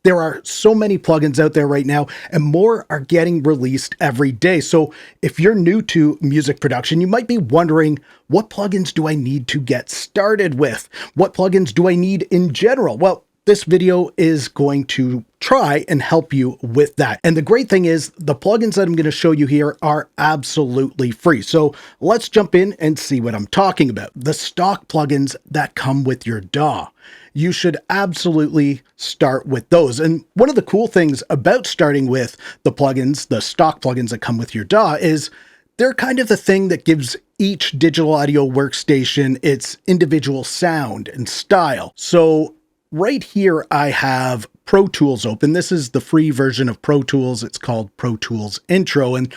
There are so many plugins out there right now, and more are getting released every day. So if you're new to music production, you might be wondering, what plugins do I need to get started with? What plugins do I need in general? Well, this video is going to try and help you with that. And the great thing is the plugins that I'm going to show you here are absolutely free. So let's jump in and see what I'm talking about. The stock plugins that come with your DAW. You should absolutely start with those. And one of the cool things about starting with the plugins, the stock plugins that come with your DAW, is they're kind of the thing that gives each digital audio workstation its individual sound and style. So right here, I have Pro Tools open. This is the free version of Pro Tools. It's called Pro Tools Intro. And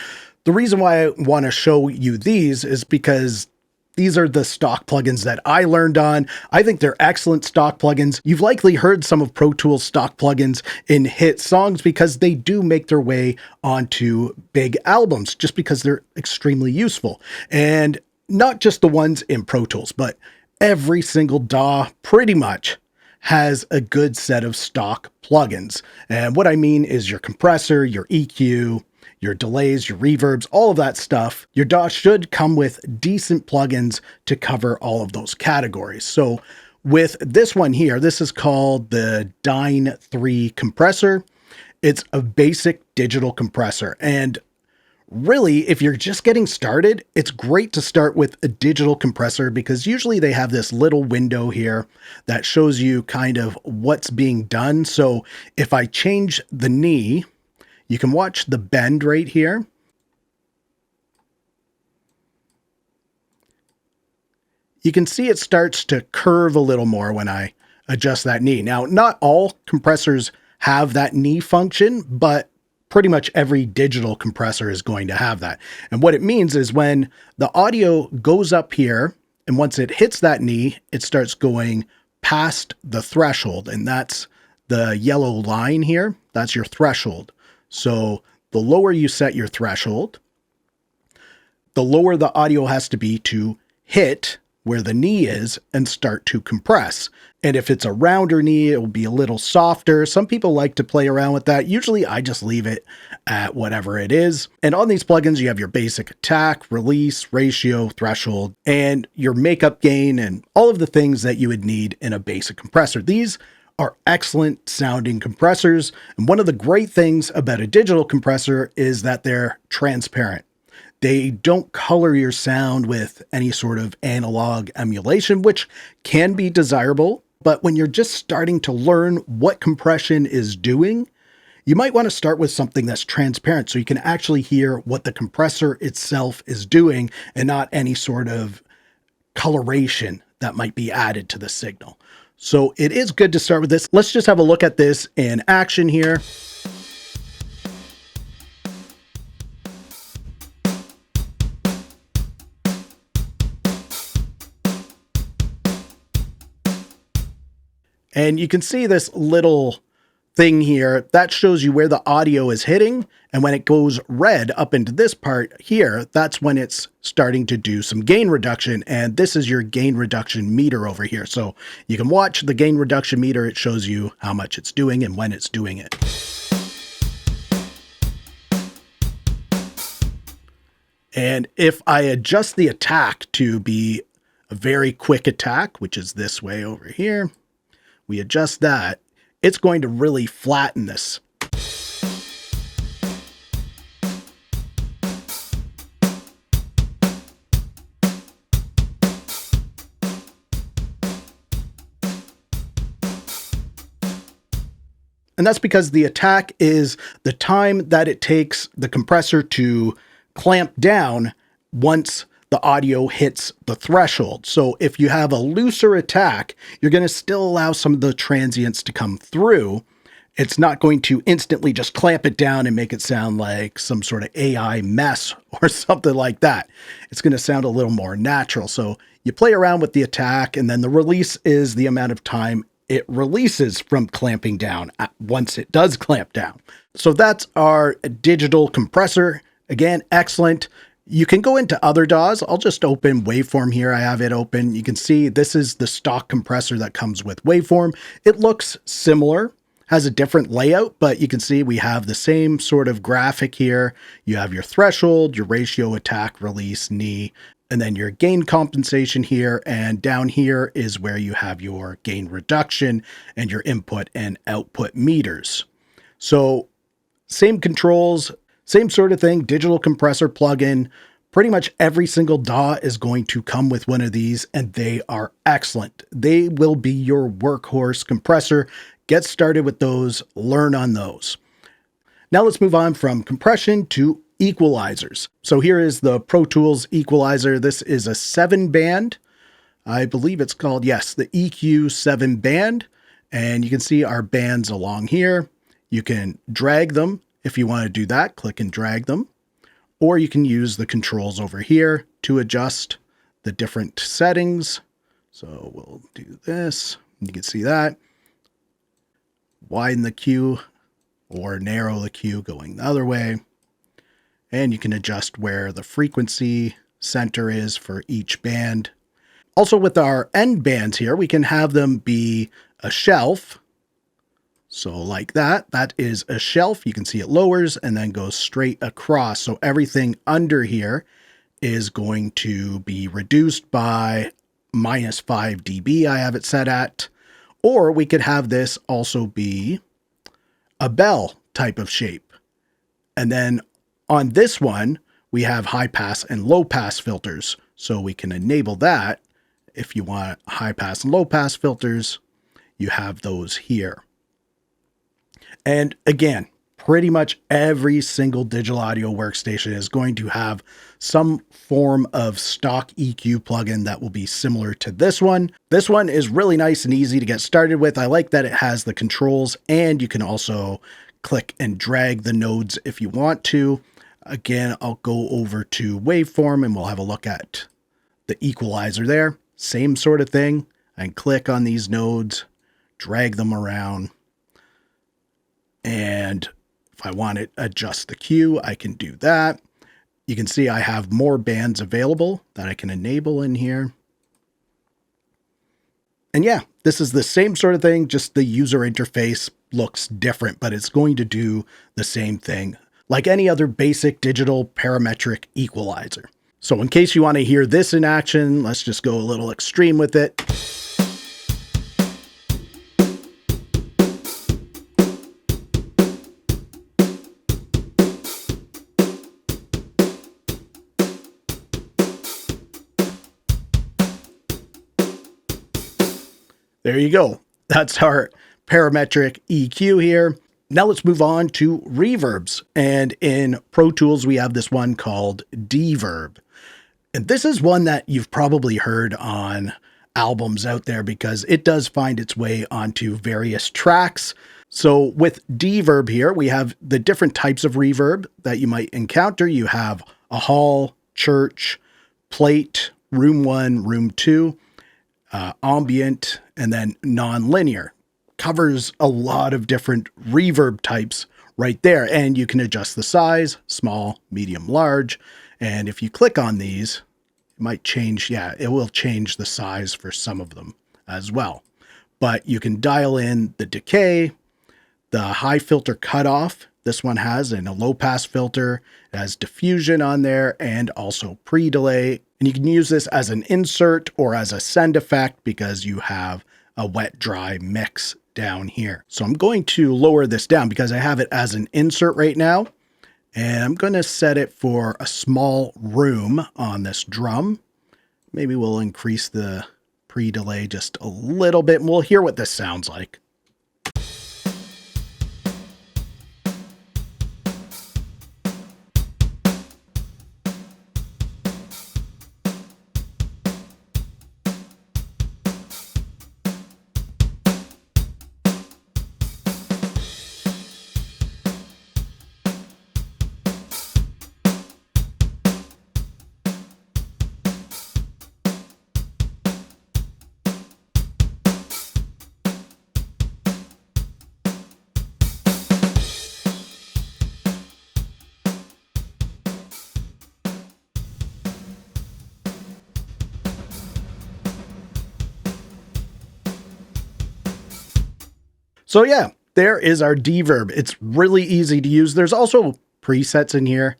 the reason why I want to show you these is because these are the stock plugins that I learned on. I think they're excellent stock plugins. You've likely heard some of Pro Tools stock plugins in hit songs because they do make their way onto big albums just because they're extremely useful. And not just the ones in Pro Tools, but every single DAW pretty much has a good set of stock plugins. And what I mean is your compressor, your EQ, your delays, your reverbs, all of that stuff. Your DAW should come with decent plugins to cover all of those categories. So with this one here, this is called the Dyne 3 compressor. It's a basic digital compressor. And really, if you're just getting started, it's great to start with a digital compressor because usually they have this little window here that shows you kind of what's being done. So if I change the knee, you can watch the bend right here. You can see it starts to curve a little more when I adjust that knee. Now, not all compressors have that knee function, but pretty much every digital compressor is going to have that. And what it means is when the audio goes up here, and once it hits that knee, it starts going past the threshold. And that's the yellow line here. That's your threshold. So the lower you set your threshold, the lower the audio has to be to hit where the knee is and start to compress. And if it's a rounder knee, it will be a little softer. Some people like to play around with that. Usually I just leave it at whatever it is. And on these plugins, you have your basic attack, release, ratio, threshold, and your makeup gain, and all of the things that you would need in a basic compressor. These are excellent sounding compressors. And one of the great things about a digital compressor is that they're transparent. They don't color your sound with any sort of analog emulation, which can be desirable. But when you're just starting to learn what compression is doing, you might want to start with something that's transparent so you can actually hear what the compressor itself is doing and not any sort of coloration that might be added to the signal. So it is good to start with this. Let's just have a look at this in action here. And you can see this little thing here that shows you where the audio is hitting. And when it goes red up into this part here, that's when it's starting to do some gain reduction. And this is your gain reduction meter over here. So you can watch the gain reduction meter. It shows you how much it's doing and when it's doing it. And if I adjust the attack to be a very quick attack, which is this way over here, we adjust that, it's going to really flatten this. And that's because the attack is the time that it takes the compressor to clamp down once the audio hits the threshold. So if you have a looser attack, you're going to still allow some of the transients to come through. It's not going to instantly just clamp it down and make it sound like some sort of AI mess or something like that. It's going to sound a little more natural. So you play around with the attack, and then the release is the amount of time it releases from clamping down once it does clamp down. So that's our digital compressor. Again, excellent. You can go into other DAWs. I'll just open Waveform here. I have it open. You can see this is the stock compressor that comes with Waveform. It looks similar, has a different layout, but you can see we have the same sort of graphic here. You have your threshold, your ratio, attack, release, knee, and then your gain compensation here. And down here is where you have your gain reduction and your input and output meters. So same controls, same sort of thing, digital compressor plugin. Pretty much every single DAW is going to come with one of these, and they are excellent. They will be your workhorse compressor. Get started with those, learn on those. Now let's move on from compression to equalizers. So here is the Pro Tools equalizer. This is a 7-band. I believe it's called, yes, the EQ 7-band. And you can see our bands along here. You can drag them if you want to do that. Click and drag them. Or you can use the controls over here to adjust the different settings. So we'll do this. You can see that. Widen the Q or narrow the Q going the other way. And you can adjust where the frequency center is for each band. Also with our end bands here, we can have them be a shelf. So like that, that is a shelf. You can see it lowers and then goes straight across. So everything under here is going to be reduced by -5 dB. I have it set at. Or we could have this also be a bell type of shape. And then on this one, we have high pass and low pass filters. So we can enable that. If you want high pass and low pass filters, you have those here. And again, pretty much every single digital audio workstation is going to have some form of stock EQ plugin that will be similar to this one. This one is really nice and easy to get started with. I like that it has the controls, and you can also click and drag the nodes if you want to. Again, I'll go over to waveform and we'll have a look at the equalizer there. Same sort of thing. I can click on these nodes, drag them around. And if I want to adjust the Q, I can do that. You can see I have more bands available that I can enable in here. And yeah, this is the same sort of thing, just the user interface looks different, but it's going to do the same thing like any other basic digital parametric equalizer. So in case you want to hear this in action, let's just go a little extreme with it. There you go. That's our parametric EQ here. Now let's move on to reverbs. And in Pro Tools, we have this one called Reverb. And this is one that you've probably heard on albums out there because it does find its way onto various tracks. So with Reverb here, we have the different types of reverb that you might encounter. You have a hall, church, plate, room 1, room 2, ambient, and then non-linear. Covers a lot of different reverb types right there. And you can adjust the size, small, medium, large. And if you click on these, it might change. Yeah, it will change the size for some of them as well. But you can dial in the decay, the high filter cutoff. This one has in a low pass filter. It has diffusion on there and also pre-delay. And you can use this as an insert or as a send effect because you have a wet dry mix down here. So I'm going to lower this down because I have it as an insert right now. And I'm going to set it for a small room on this drum. Maybe we'll increase the pre-delay just a little bit and we'll hear what this sounds like. So yeah, There is our Reverb. It's really easy to use. There's also presets in here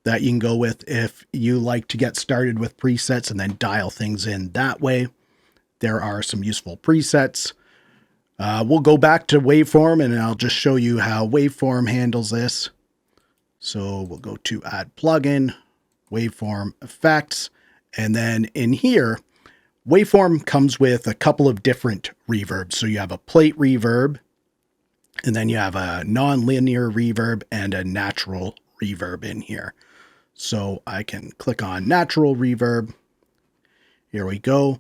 that you can go with if you like to get started with presets and then dial things in that way. There are some useful presets. We'll go back to waveform and I'll just show you how waveform handles this. So we'll go to add plugin, waveform effects, and then in here, waveform comes with a couple of different reverbs. So you have a plate reverb, and then you have a non-linear reverb and a natural reverb in here. So I can click on natural reverb. Here we go.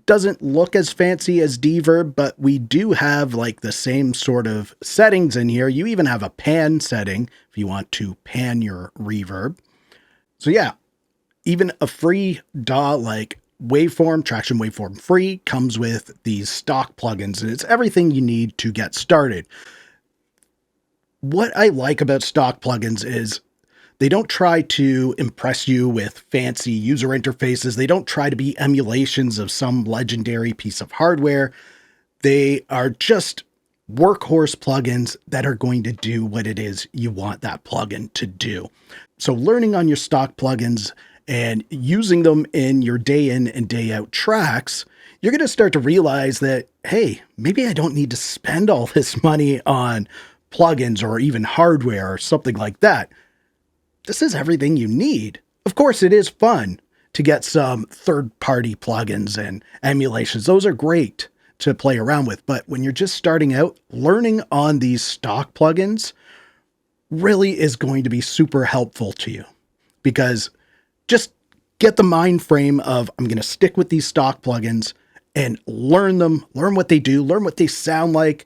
Doesn't look as fancy as Reverb, but we do have like the same sort of settings in here. You even have a pan setting if you want to pan your reverb. So yeah, even a free DAW like Waveform, Traction Waveform Free, comes with these stock plugins, and it's everything you need to get started. What I like about stock plugins is they don't try to impress you with fancy user interfaces. They don't try to be emulations of some legendary piece of hardware. They are just workhorse plugins that are going to do what it is you want that plugin to do. So learning on your stock plugins and using them in your day in and day out tracks, you're going to start to realize that, hey, maybe I don't need to spend all this money on plugins or even hardware or something like that. This is everything you need. Of course, it is fun to get some third-party plugins and emulations. Those are great to play around with. But when you're just starting out, learning on these stock plugins really is going to be super helpful to you, because just get the mind frame of, I'm going to stick with these stock plugins and learn them, learn what they do, learn what they sound like.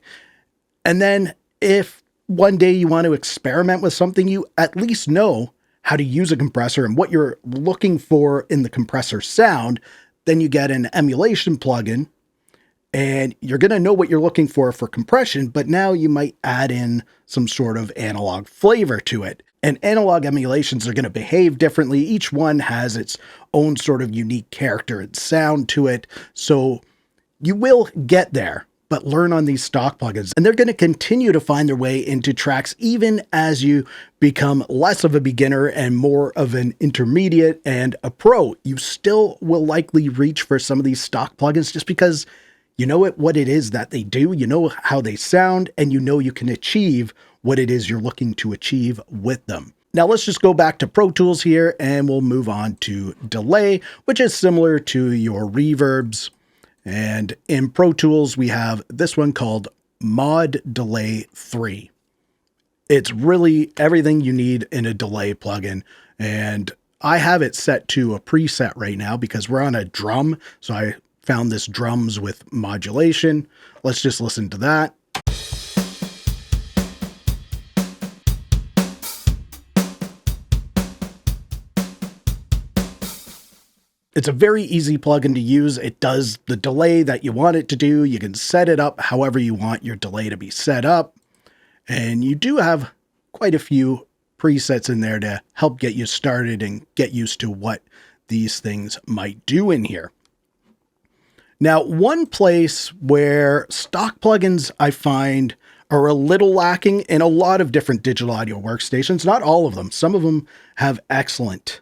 And then if one day you want to experiment with something, you at least know how to use a compressor and what you're looking for in the compressor sound. Then you get an emulation plugin and you're going to know what you're looking for compression, but now you might add in some sort of analog flavor to it. And analog emulations are going to behave differently. Each one has its own sort of unique character and sound to it. So you will get there, but learn on these stock plugins. And they're going to continue to find their way into tracks even as you become less of a beginner and more of an intermediate and a pro. You still will likely reach for some of these stock plugins just because you know what it is that they do, you know how they sound, and you know you can achieve what it is you're looking to achieve with them. Now let's just go back to Pro Tools here and we'll move on to delay, which is similar to your reverbs. And in Pro Tools, we have this one called Mod Delay 3. It's really everything you need in a delay plugin. And I have it set to a preset right now because we're on a drum. So I found this drums with modulation. Let's just listen to that. It's a very easy plugin to use. It does the delay that you want it to do. You can set it up however you want your delay to be set up. And you do have quite a few presets in there to help get you started and get used to what these things might do in here. Now, one place where stock plugins I find are a little lacking in a lot of different digital audio workstations, not all of them. Some of them have excellent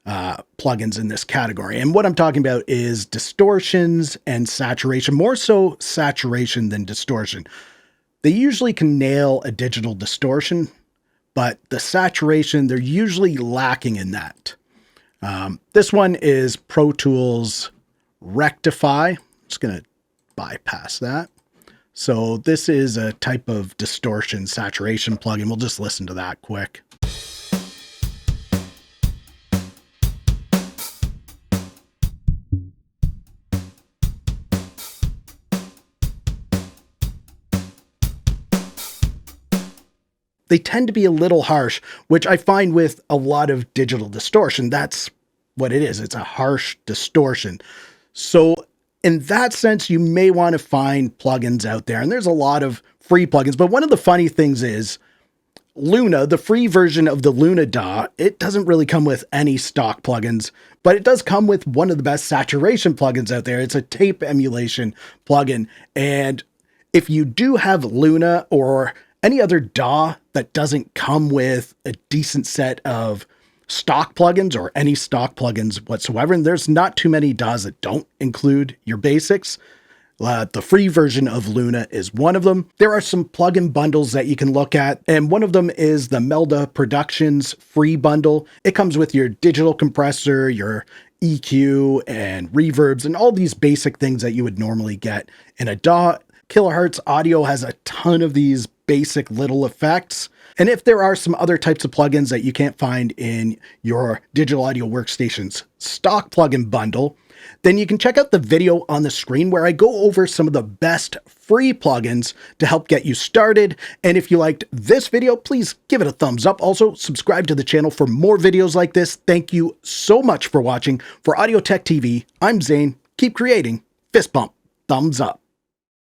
plugins in this category. And what I'm talking about is distortions and saturation, more so saturation than distortion. They usually can nail a digital distortion, but the saturation, they're usually lacking in that. This one is Pro Tools Rectify. I'm just going to bypass that. So this is a type of distortion saturation plugin. We'll just listen to that quick. They tend to be a little harsh, which I find with a lot of digital distortion. That's what it is. It's a harsh distortion. So in that sense, you may want to find plugins out there. And there's a lot of free plugins. But one of the funny things is Luna, the free version of the Luna DAW, it doesn't really come with any stock plugins, but it does come with one of the best saturation plugins out there. It's a tape emulation plugin. And If you do have Luna or any other DAW that doesn't come with a decent set of stock plugins or any stock plugins whatsoever, and there's not too many DAWs that don't include your basics, the free version of Luna is one of them. There are some plugin bundles that you can look at, and one of them is the Melda Productions free bundle. It comes with your digital compressor, your EQ and reverbs, and all these basic things that you would normally get in a DAW. Kilohertz Audio has a ton of these basic little effects. And if there are some other types of plugins that you can't find in your digital audio workstation's stock plugin bundle, then you can check out the video on the screen where I go over some of the best free plugins to help get you started. And if you liked this video, please give it a thumbs up. Also, subscribe to the channel for more videos like this. Thank you so much for watching. For Audio Tech TV, I'm Zane. Keep creating. Fist bump. Thumbs up.